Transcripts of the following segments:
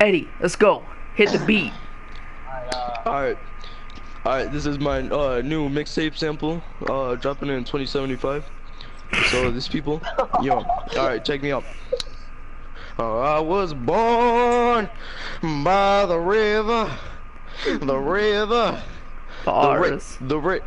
Eddie, let's go. Hit the beat. Alright. Alright, this is my new mixtape sample, dropping in 2075. So these people, yo, alright, check me out. I was born by the river. Bars. The rit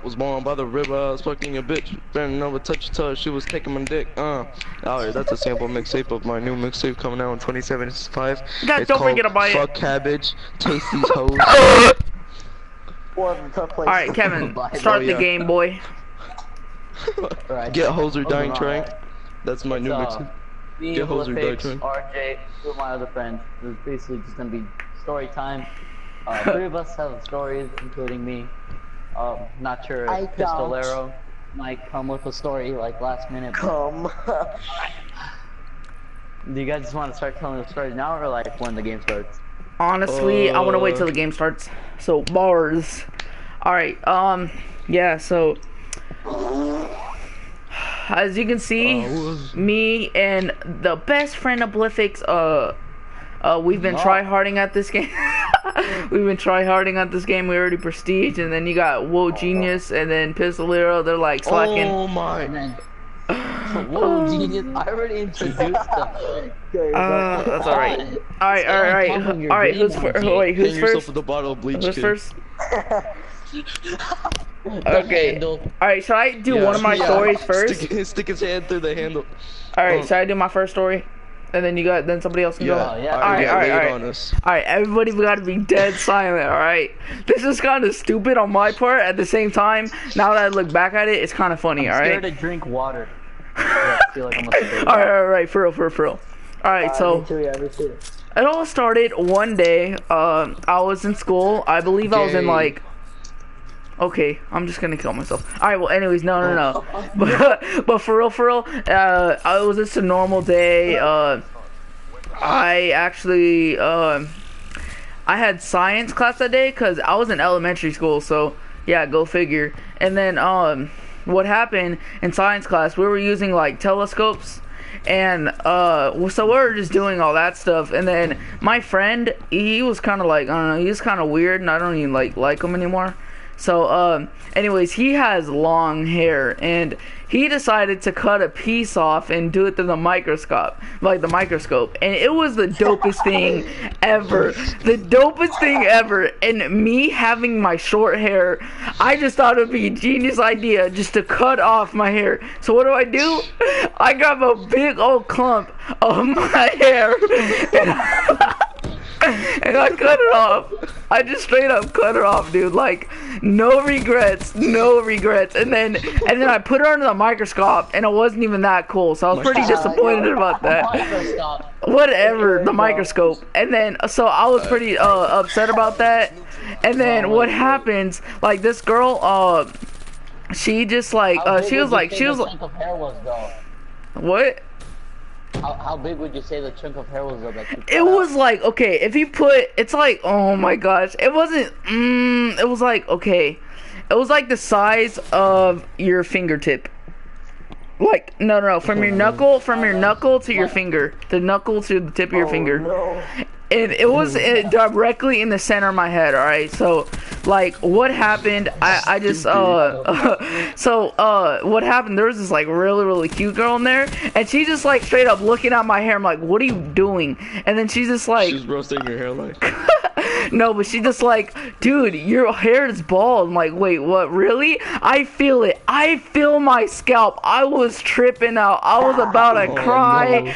was born by the river. I was fucking a bitch, bending over, touch her toe. She was taking my dick. Alright, that's a sample mixtape of my new mixtape coming out in 2075. God, don't forget to buy it. Fuck Cabbage, Taste These Hoes. Alright, Kevin, start the game, boy. Get Hoes or Dying Trying. That's my new mixtape. Get Hoes or Dying Trying. RJ, two of my other friends. This is basically just gonna be story time. 3 of us have stories, including me. Not sure if Pistolero might come with a story like last minute. Come. Do you guys just want to start telling the story now or like when the game starts? Honestly, I want to wait till the game starts. So, bars. Alright, yeah, so as you can see, me and the best friend of Blifix, we've been tryharding at this game. We've been tryharding at this game. We already prestige, and then you got Whoa Genius, and then Pistolero. They're like slacking. Oh my! Whoa Genius! I already introduced them. That's alright. Alright. Who's first? Wait, who's first? With a bottle of bleach, Who's first? Okay. Alright, should I do one of my stories first? Stick his hand through the handle. Alright, should I do my first story? And then then somebody else can go. Alright, everybody gotta be dead silent, alright? This is kind of stupid on my part. At the same time, now that I look back at it, it's kind of funny, alright? I'm scared to drink water. I feel like I'm alright, for real. Alright, so it all started one day. I was in school. I believe I was in like. Okay, I'm just gonna kill myself. Alright, well, anyways, no. But for real, it was just a normal day. I actually, I had science class that day because I was in elementary school, so yeah, go figure. And then, what happened in science class, we were using like telescopes. And so we were just doing all that stuff, and then my friend, he was kind of like, I don't know, he was kind of weird, and I don't even like him anymore. So, anyways, he has long hair, and he decided to cut a piece off and do it through the microscope, and it was the dopest thing ever. The dopest thing ever. And me having my short hair, I just thought it would be a genius idea just to cut off my hair. So what do? I grab a big old clump of my hair, and I cut it off. I just straight up cut her off, dude. Like, no regrets. And then I put her under the microscope, and it wasn't even that cool. So I was pretty disappointed about that. Whatever, the microscope. And then, so I was pretty upset about that. And then what happens? Like, this girl, she just like, she was like, what? How big would you say the chunk of hair was though? It was like, okay, if you put, it's like, oh my gosh, it wasn't, it was like, okay, it was like the size of your fingertip. Like, no, from your knuckle to your finger, the knuckle to the tip of your finger. No. And it was directly in the center of my head, alright? So, like, what happened, I just, what happened, there was this, like, really cute girl in there, and she just, like, straight up looking at my hair, I'm like, what are you doing? And then she's just like... She's roasting your hair like... No, but she just like, dude, your hair is bald. I'm like, wait, what, really? I feel it. I feel my scalp. I was tripping out. I was about to cry. No.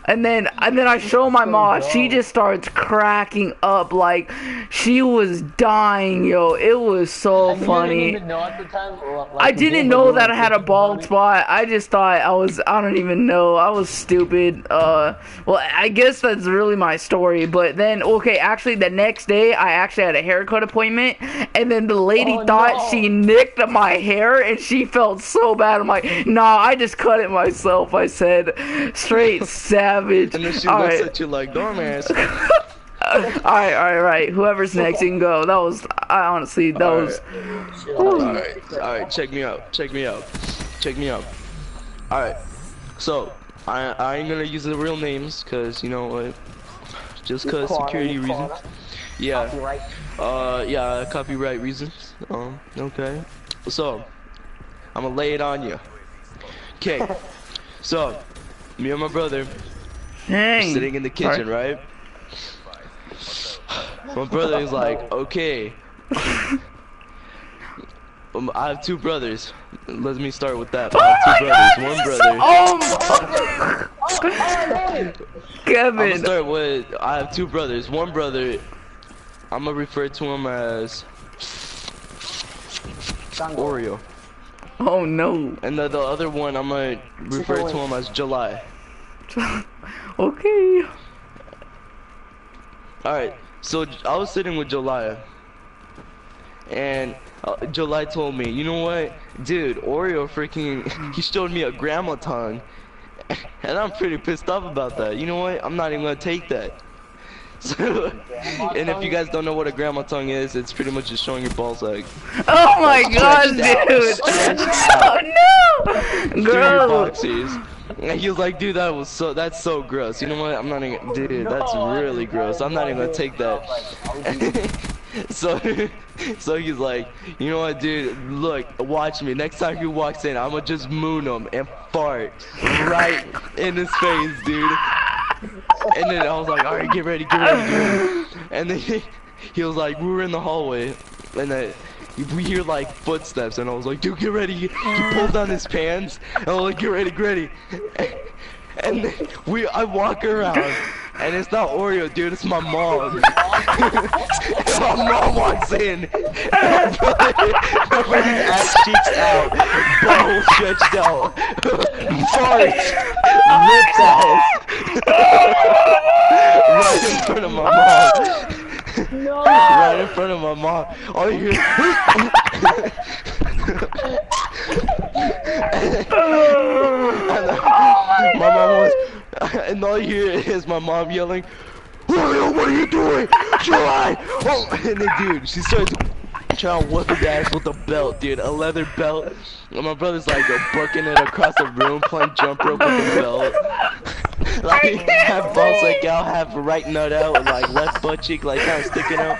And then I show my mom. She just starts cracking up like she was dying, yo. It was so funny. You didn't even know at the time? Like, I didn't know that I had a bald spot. I just thought I don't even know. I was stupid. Well, I guess that's really my story. But then, okay, actually the next day, I actually had a haircut appointment. And then the lady thought she nicked my hair and she felt so bad. I'm like, nah, I just cut it myself. I said, straight savage. And then she looks at you like, dumbass. Alright. Whoever's next, you can go. That was, honestly, that was... Alright, check me out. Alright, so, I ain't gonna use the real names, cause you know what? Just cause security reasons. Yeah. Copyright. Yeah, copyright reasons. Okay. So, I'm gonna lay it on you. Okay. So, me and my brother sitting in the kitchen, right? My brother is like, okay. I have 2 brothers. Let me start with that. I have 2 brothers. One brother. Kevin. I'm gonna start with. I have 2 brothers. One brother, I'm gonna refer to him as Oreo. Oh no. And the other one, I'm gonna refer to him as July. Okay. Alright, so I was sitting with July, and July told me, you know what, dude, Oreo freaking, he showed me a grandma tongue, and I'm pretty pissed off about that. You know what, I'm not even gonna take that. So, and if you guys don't know what a grandma tongue is, it's pretty much just showing your ballsack. Oh my god, dude! Oh no! Gross! And he was like, dude, that's so gross. You know what? I'm not even, dude, that's really gross. I'm not even gonna take that. So he's like, you know what, dude? Look, watch me. Next time he walks in, I'ma just moon him and fart right in his face, dude. And then I was like, alright, get ready. And then he was like, we were in the hallway, and then we hear like footsteps, and I was like, dude, get ready. He pulled down his pants, and I was like, get ready. And then I walk around, and it's not Oreo, dude, it's my mom. My mom walks in, my brother's ass cheeks out, butthole stretched out, farts, ripped ass, right in front of my mom. No. Right in front of my mom. All you hear my mom was, and all you hear is my mom yelling, Oreo, what are you doing? July! Oh, and then, dude, she starts trying to whip his ass with a belt, dude, a leather belt. And my brother's like booking it across the room, playing jump rope with the belt. Like, half balls like out, half right nut out, and like left butt cheek like kind of sticking out.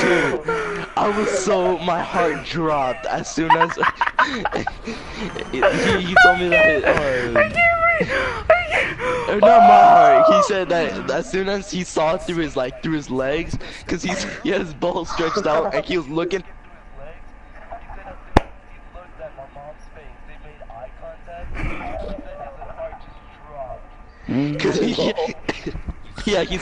Dude, my heart dropped as soon as he told me that. Not my heart. He said that as soon as he saw it through his legs, cause he had his balls stretched out and he was looking. Cause yeah, he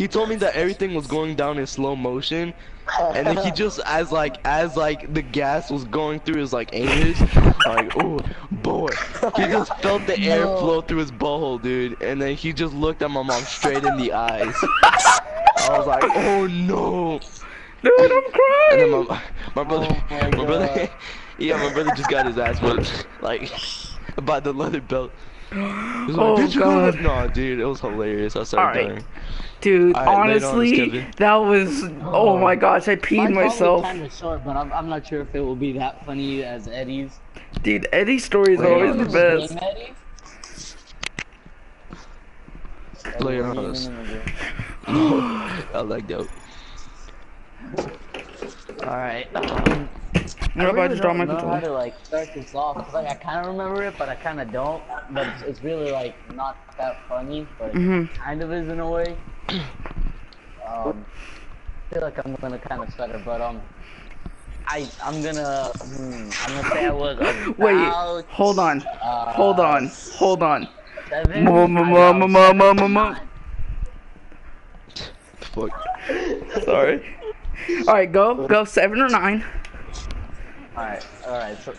told me that everything was going down in slow motion, and then he just as the gas was going through his anus, like, oh boy, he just felt the air flow through his butthole, dude, and then he just looked at my mom straight in the eyes. I was like, oh no, dude, I'm crying. And then my brother, yeah, my brother just got his ass whipped, like, by the leather belt. Oh god. No, dude, it was hilarious. I started dying. Dude, honestly, that was, oh my gosh, I peed myself. Kind of short, but I'm not sure if it will be that funny as Eddie's. Dude, Eddie's story is always the best. Play honest. I like that. Alright. I'm about to draw my controller. I don't know how controller. to start this off, cause I kind of remember it, but I kind of don't. But it's really not that funny, but kind of is in a way. I feel like I'm gonna kind of stutter, but I'm gonna say I was about, wait, hold on. 7. Fuck. Sorry. Alright, go 7 or 9. Alright,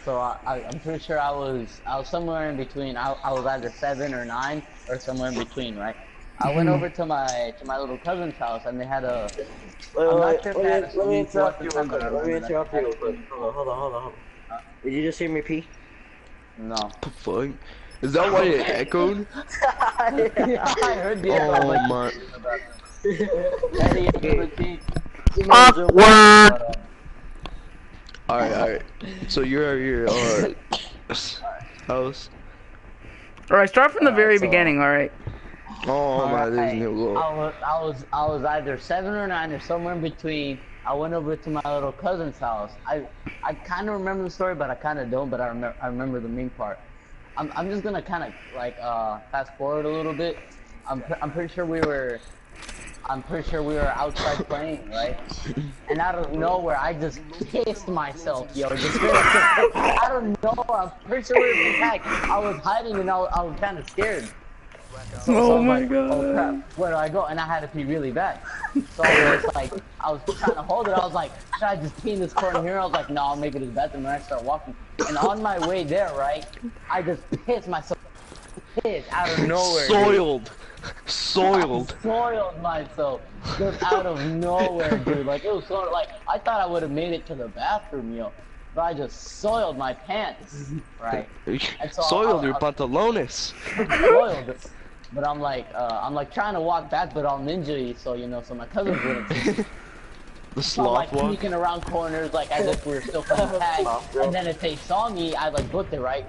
so I'm pretty sure I was somewhere in between. I was either 7 or 9 or somewhere in between, right? I went over to my little cousin's house and they had a. Let me interrupt you. Hold on. Did you just hear me pee? No. The fuck? Is that why it echoed? Yeah, I heard the echo. Oh my. Awkward. Alright. So you're house. Alright, start from the very beginning, alright? Oh my, there's no I was either 7 or 9 or somewhere in between. I went over to my little cousin's house. I kind of remember the story, but I kind of don't. But I remember the main part. I'm just gonna kind of like fast forward a little bit. I'm pretty sure we were outside playing, right? And out of nowhere, I just pissed myself, yo. Just I don't know. I'm pretty sure we were attacked. I was hiding and I was kind of scared. So my like, god. Oh crap, where do I go? And I had to pee really bad. So I was like, I was trying to hold it. I was like, should I just pee in this corner here? I was like, no, I'll make it to the bathroom. And I start walking. And on my way there, right, I just pissed myself. Pissed out of nowhere. Soiled. Soiled. I soiled myself. Just out of nowhere, dude. Like, it was so, like, I thought I would have made it to the bathroom, yo. But I just soiled my pants. Right. And so Soiled your pantalones. Soiled it. But I'm like trying to walk back, but I'll ninja-y, so you know, so my cousins wouldn't see. The So I'm like sloth walk. sneaking around corners, like as if we were still playing tag. And then if they saw me, I like booked it, right?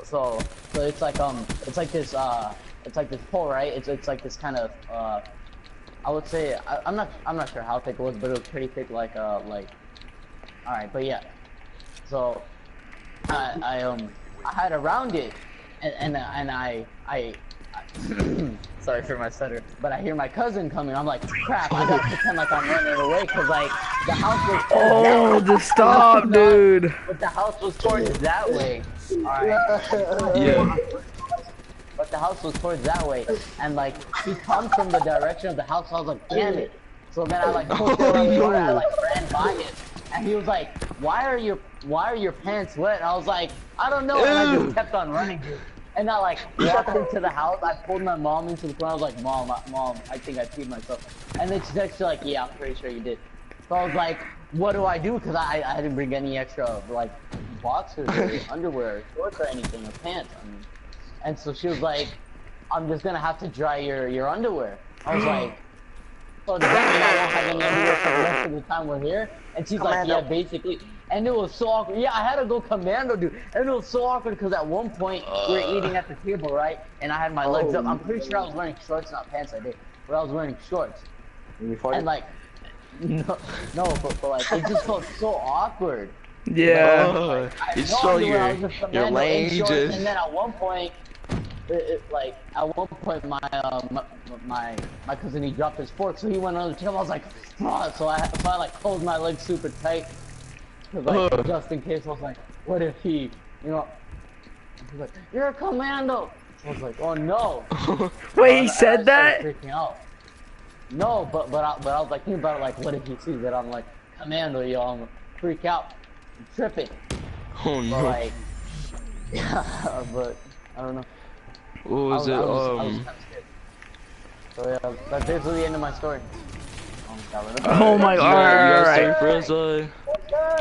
So it's like this pole, right? It's like this kind of I would say I'm not sure how thick it was, but it was pretty thick, like all right, but yeah. So I had around it, and I sorry for my stutter, but I hear my cousin coming. I'm like, crap, I gotta pretend like I'm running away, cause like the house was Oh, just stop, dude. but the house was towards that way. Alright. Yeah. But the house was towards that way, and like he comes from the direction of the house. I was like, damn it. So then I like pushed it around the corner, I like ran by it, and he was like, why are your pants wet? And I was like, I don't know, and I just kept on running. And I like walked into the house. I pulled my mom into the corner. I was like, Mom, I think I peed myself. And then she's like, yeah, I'm pretty sure you did. So I was like, what do I do? Because I didn't bring any extra like boxers or underwear, or shorts or anything, or pants. I mean. And so she was like, I'm just gonna have to dry your underwear. I was like, so does that mean I won't have any underwear for the rest of the time we're here? And she's like, yeah, basically. And it was so awkward. Yeah, I had to go commando, dude. And it was so awkward because at one point we were eating at the table, right? And I had my legs up. I'm pretty sure I was wearing shorts, not pants. I did, but I was wearing shorts. And like, no, but like it just felt so awkward. Yeah. You show your legs. And then at one point, my cousin, he dropped his fork, so he went on the table. I was like, oh, so I like closed my legs super tight. Cause like, just in case, I was like, what if he, you know, he's like, you're a commando. I was like, oh no. Wait, he said that? Freaking out. No, but I was like thinking about it, like, what if he sees that I'm like commando, yo, I'm freak out, I'm tripping. Oh no. But like, yeah, but I don't know. What was it? I was kind of scared. So yeah, that's basically the end of my story. Oh my god, alright.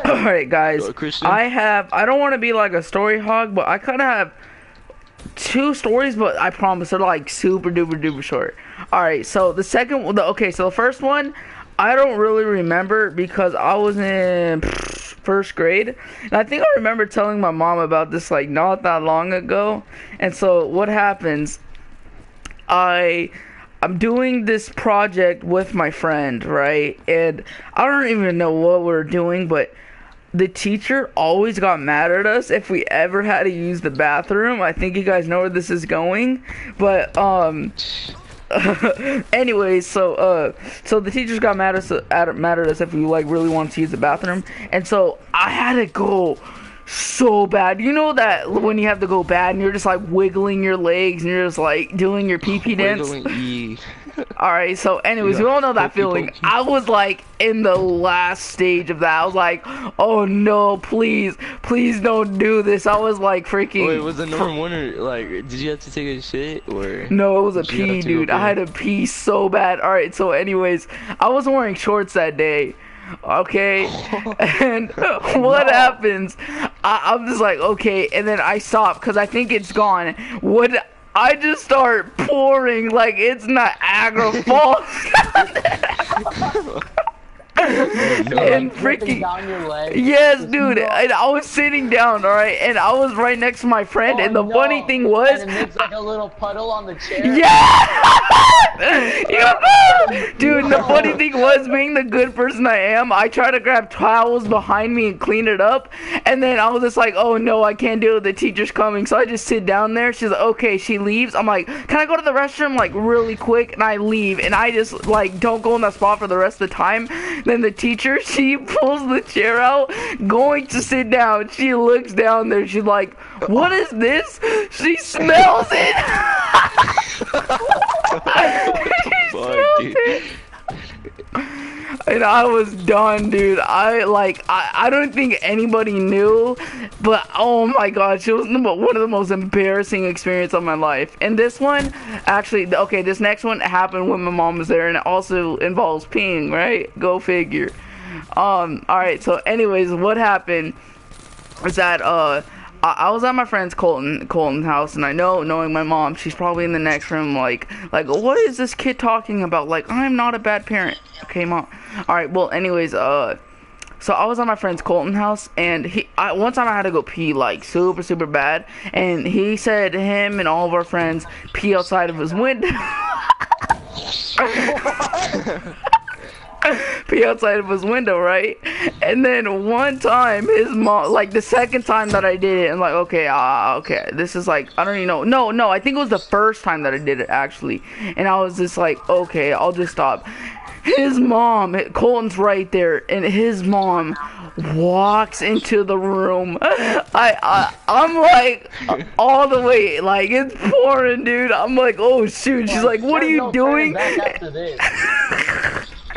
Alright guys, I don't want to be like a story hog, but I kind of have 2 stories, but I promise they're like super duper short. Alright, so the first one, I don't really remember because I was in 1st grade, and I think I remember telling my mom about this like not that long ago. And so what happens, I'm doing this project with my friend, right? And I don't even know what we're doing, but the teacher always got mad at us if we ever had to use the bathroom. I think you guys know where this is going. But, anyways, so the teachers got mad at us if we, like, really wanted to use the bathroom. And so I had to go so bad. You know that when you have to go bad and you're just like wiggling your legs and you're just like doing your pee-pee dance? Alright, so anyways, you all know that feeling. I was like in the last stage of that. I was like, oh no, please don't do this. I was like freaking... Wait, was the number one or like, did you have to take a shit or... No, it was a pee, dude. I had to pee so bad. Alright, so anyways, I was wearing shorts that day. Okay, and what happens, I'm just like, okay, and then I stop because I think it's gone. I just start pouring like it's Niagara Falls. And freaking down your leg. yes, dude. And I was sitting down, all right, and I was right next to my friend. And the funny thing was, and it makes like a little puddle on the chair. yeah. Dude, the funny thing was, being the good person I am, I tried to grab towels behind me and clean it up, and then I was just like, oh no, I can't do it, the teacher's coming. So I just sit down there. She's like, okay. She leaves. I'm like, can I go to the restroom like really quick? And I leave, and I just like don't go in that spot for the rest of the time. Then the teacher, she pulls the chair out, going to sit down. She looks down there. She's like, what is this? She smells it. And I was done, dude. I don't think anybody knew, but oh my gosh, it was one of the most embarrassing experiences of my life. And this one, actually, okay, this next one happened when my mom was there, and it also involves peeing, right? Go figure. Alright, so anyways, what happened is that, I was at my friend's Colton's house, and I know, knowing my mom, she's probably in the next room, like, what is this kid talking about? Like, I'm not a bad parent. Okay, mom. Alright, well, anyways, so I was at my friend's Colton house, and one time I had to go pee, like, super, super bad, and he said him and all of our friends pee outside of his window. Pee outside of his window, right? And then one time, his mom, like the second time that I did it, I'm like, okay, this is like, I don't even know. No, I think it was the first time that I did it, actually. And I was just like, okay, I'll just stop. His mom, Colton's right there, and his mom walks into the room. I'm like, all the way, like, it's pouring, dude. I'm like, oh shoot. She's like, what are you doing?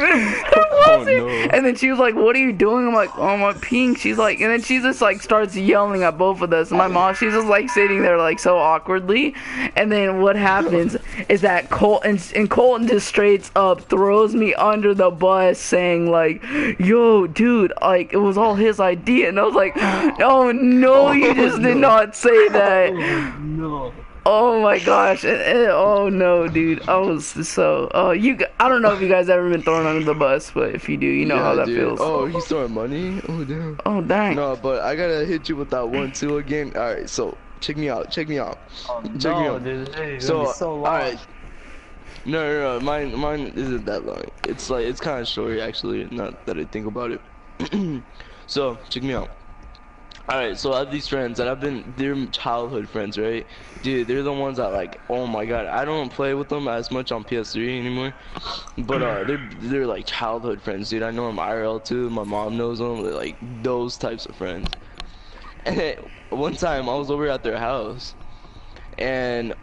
Oh, no. And then she was like, what are you doing? I'm like, oh, I'm peeing. She's like, and then she just like starts yelling at both of us. And my mom, she's just like sitting there like so awkwardly. And then what happens is that Colton just straight up throws me under the bus, saying like, yo, dude, like it was all his idea. And I was like, oh no, you just did not say that. No. Oh my gosh! Oh no, dude! I was so. I don't know if you guys ever been thrown under the bus, but if you do, you know how that feels. Oh, he's throwing money. Oh damn. Oh dang. No, but I gotta hit you with that one too again. All right, so check me out. Check me out. Check me out. Dude, so long. all right. No. Mine isn't that long. It's like it's kind of short actually. Not that I think about it. So check me out. Alright, so I have these friends that they're childhood friends, right? Dude, they're the ones that like, oh my god, I don't play with them as much on PS3 anymore. But they're like childhood friends, dude. I know them IRL too, my mom knows them, they're like those types of friends. And one time I was over at their house, and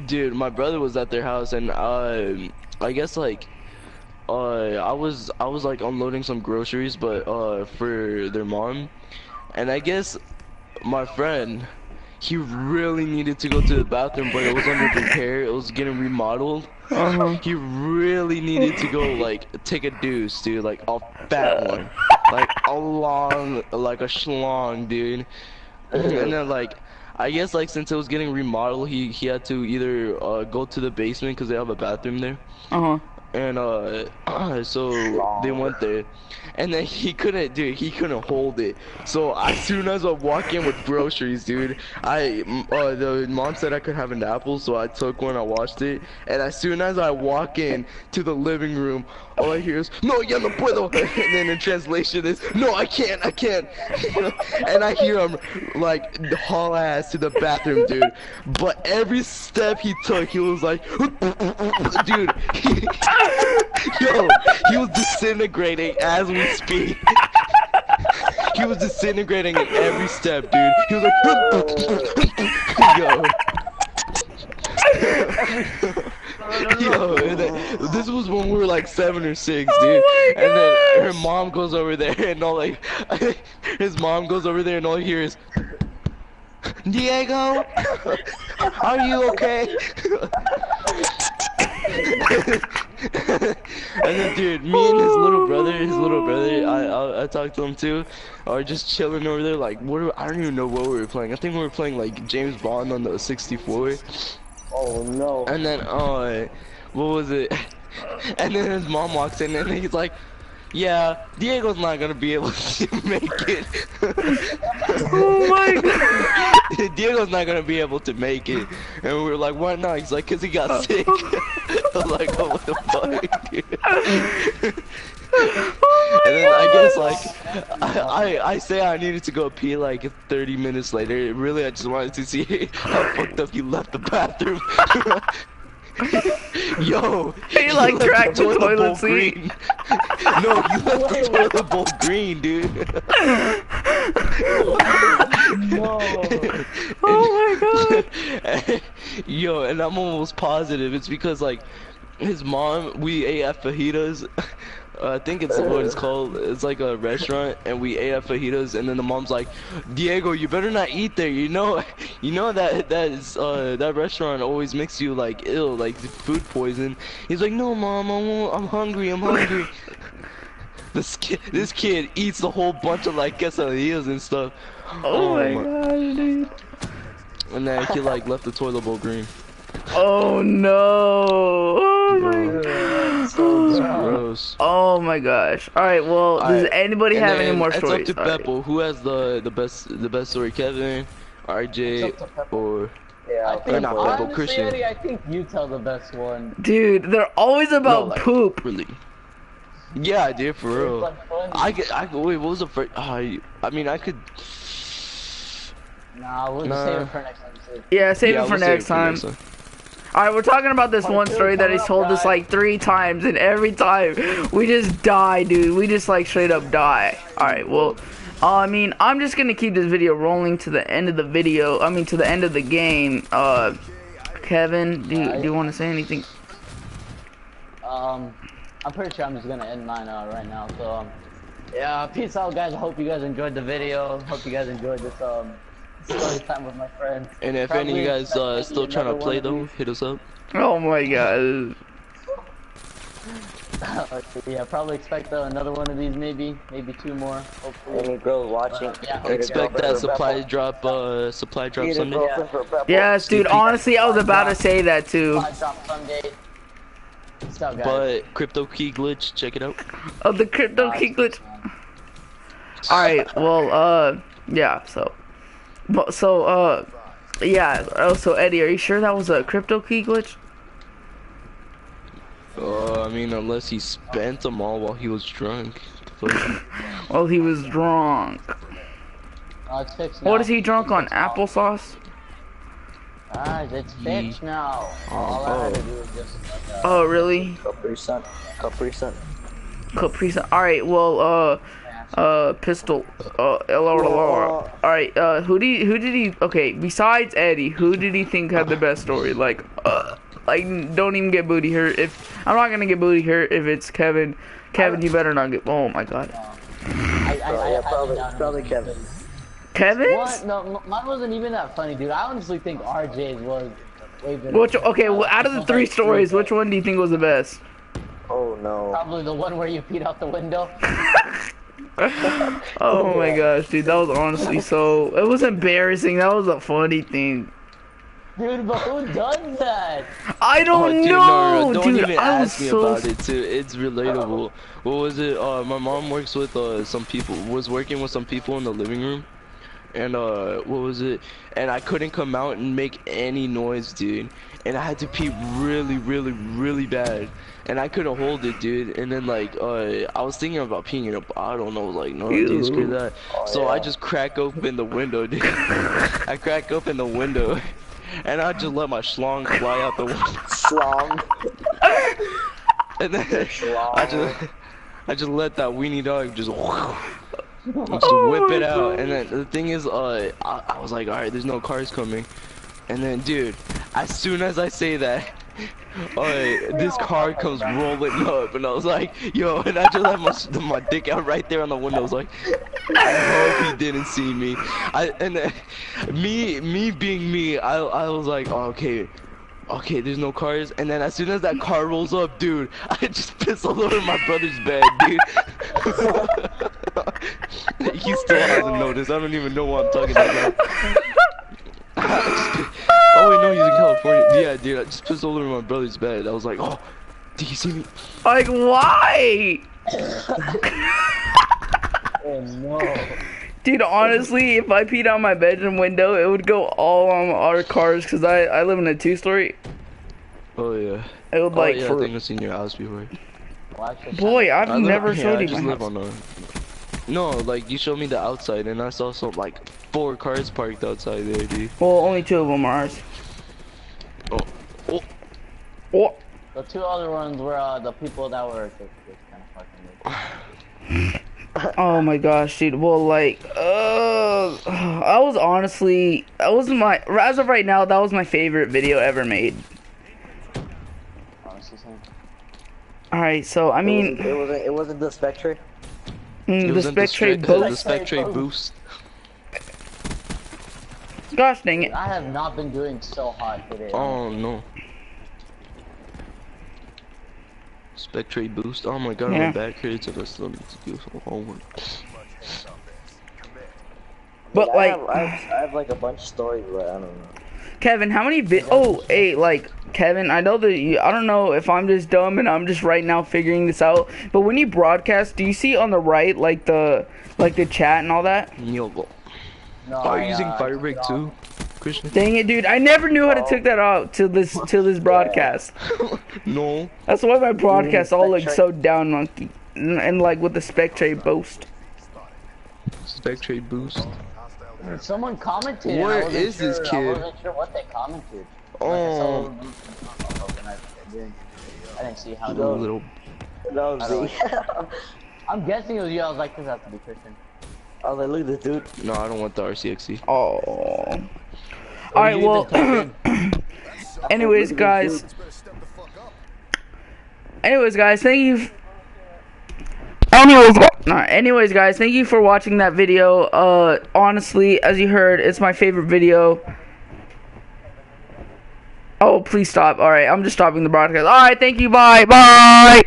dude, my brother was at their house, and I guess like I was like unloading some groceries, but for their mom. And I guess my friend, he really needed to go to the bathroom, but it was under repair. It was getting remodeled. He really needed to go like take a deuce, dude, like a fat one, like a long, like a schlong, dude. And then like, I guess like since it was getting remodeled, he had to either go to the basement because they have a bathroom there. And so they went there, and then he couldn't hold it. So as soon as I walk in with groceries, dude, the mom said I could have an apple, so I took one, I washed it, and as soon as I walk in to the living room, all I hear is, no, ya no puedo, and then in translation is, no, I can't, and I hear him, like, haul ass to the bathroom, dude, but every step he took, he was like, dude, yo, he was disintegrating as we speak. He was disintegrating at every step, dude. He was like, yo. Yo, this was when we were like 7 or 6, dude. And then her mom goes over there, and all like, his mom goes over there, and all I hear is, Diego, are you okay? And then, dude, me and his little brother, I talked to him too, are just chilling over there. Like, I don't even know what we were playing. I think we were playing like James Bond on the 64. Oh no. And then, what was it? And then his mom walks in, and he's like, yeah, Diego's not gonna be able to make it. Oh my god. Diego's not gonna be able to make it. And we were like, why not? He's like, cause he got sick. I was like, oh, what the fuck, dude? And then I guess like I say I needed to go pee like 30 minutes later. Really, I just wanted to see how fucked up he left the bathroom. Yo, He like cracked the toilet bowl seat. green. No, you left the toilet bowl green, dude. No. Oh my god. Yo, and I'm almost positive it's because like his mom, we ate at fajitas. I think it's what it's called. It's like a restaurant, and we ate at fajitas, and then the mom's like, "Diego, you better not eat there. You know that restaurant always makes you like ill, like food poison." He's like, "No, mom, I'm hungry. I'm hungry." This kid eats the whole bunch of like quesadillas and stuff. Oh my god, dude. And then he like left the toilet bowl green. Oh no. Oh my god. Gross. Oh my gosh. Alright, well, does anybody have any more stories? It's up to Beppo. Who has the best story? Kevin, RJ, or I think, not honestly, Beppo, Christian? Eddie, I think you tell the best one. Dude, they're always about No, like, poop. Really? Yeah, I did for real. Wait, what was the first? I mean, I could. Nah, we'll just save it for next time. Yeah, save it for we'll next time. Alright, we're talking about this one story that he's told us like 3 times, and every time we just die, dude. We just like straight up die. Alright, well, I mean, I'm just gonna keep this video rolling to the end of the video. I mean, to the end of the game. Kevin, do you want to say anything? I'm pretty sure I'm just gonna end mine right now. So, yeah, peace out, guys. I hope you guys enjoyed the video. Hope you guys enjoyed this story time with my friends. And if any of you guys still trying to play though, hit us up. Oh my god. Yeah, probably expect another one of these, maybe 2 more. Hopefully. Any girls watching? Yeah. Expect that supply drop Sunday. Yes, dude. Honestly, I was about to say that too. Drop Sunday. Peace out, guys. But crypto key glitch, check it out. Oh, the crypto key glitch. Alright, well, yeah, so, yeah, so Eddie, are you sure that was a crypto key glitch? I mean, unless he spent them all while he was drunk. Well, he was drunk. It's fixed now. What is he drunk on? Applesauce? Guys, it's fixed now. All I had to do was just Oh, really? Capri Sun. Capri Sun. Alright, well, Pistol. Alright, who did he, okay, besides Eddie, who did he think had the best story? Like, don't even get booty hurt. I'm not gonna get booty hurt if it's Kevin. Kevin, you better not get, oh my god. Probably Kevin. Kevin's? What? No, mine wasn't even that funny, dude. I honestly think RJ's was way better. Okay, well, out of the 3 stories, which one do you think was the best? Oh no. Probably the one where you peed out the window. Oh my gosh, dude, that was honestly so, it was embarrassing. That was a funny thing. Dude, but who does that? I don't dude, know, don't dude. even I was ask me so about it too. It's relatable. What was it? My mom works with some people. Was working with some people in the living room, and what was it? And I couldn't come out and make any noise, dude. And I had to pee really, really, really bad, and I couldn't hold it, dude. And then like I was thinking about peeing in a bottle, and I was like, no, dude, screw that. So I just crack open the window, dude. I crack open the window. And I just let my schlong fly out the window. Schlong. And then I just let that weenie dog just whip it out. And then the thing is, I was like, alright, there's no cars coming. And then, dude, as soon as I say that, this car comes rolling up, and I was like, yo, and I just let my dick out right there on the window. I was like, I hope he didn't see me. And then, me being me, I was like, oh, okay, there's no cars. And then as soon as that car rolls up, dude, I just pissed all over my brother's bed, dude. He still hasn't noticed. I don't even know what I'm talking about. Oh wait, no, he's in California. Yeah, dude, I just pissed all over my brother's bed. I was like, oh, Do you see me? Like, why? Oh no. Dude, honestly, if I peed out my bedroom window, it would go all on our cars, because I live in a 2-story. Oh, yeah. It would, like, I think I've seen your house before. Well, boy, I've never showed you I my live house. on a... No, like, you showed me the outside, and I saw some, like, 4 cars parked outside there, dude. Well, only 2 of them are ours. Oh. Oh. Oh. The 2 other ones were the people that were just kind of fucking with. Oh my gosh, dude. Well, like, I was honestly, that was my, as of right now, that was my favorite video ever made. Alright, so, I mean... It wasn't the Spectre? The Spectre boost? The Spectre boost. Gosh dang it. I have not been doing so hot today. Oh, no. Spectre boost. Oh my god, Yeah. my back hurts and I still need to do some homework. But, like... I have like a bunch of stories, but I don't know. Kevin, how many oh, hey, like, Kevin, I know that you, I don't know if I'm just dumb and I'm just right now figuring this out, but when you broadcast, do you see on the right, like the chat and all that? Yo, No, are you using Firebreak too, Christian? Dang it, dude, I never knew how to take that out till this broadcast. No. That's why my broadcasts all look so down monkey. And like with the Spectre boost. Spectre boost. Someone commented. Where is this kid? I wasn't sure what they commented. Oh. I didn't see how. Little. That was me. I'm guessing it was you. I was like, this has to be Christian. I was like, look at this dude. No, I don't want the RCXE. Oh. Alright, well. Anyways, guys. Thank you. Anyways, guys, thank you for watching that video. Honestly, as you heard, it's my favorite video. Oh, please stop. Alright, I'm just stopping the broadcast. Alright, thank you. Bye. Bye.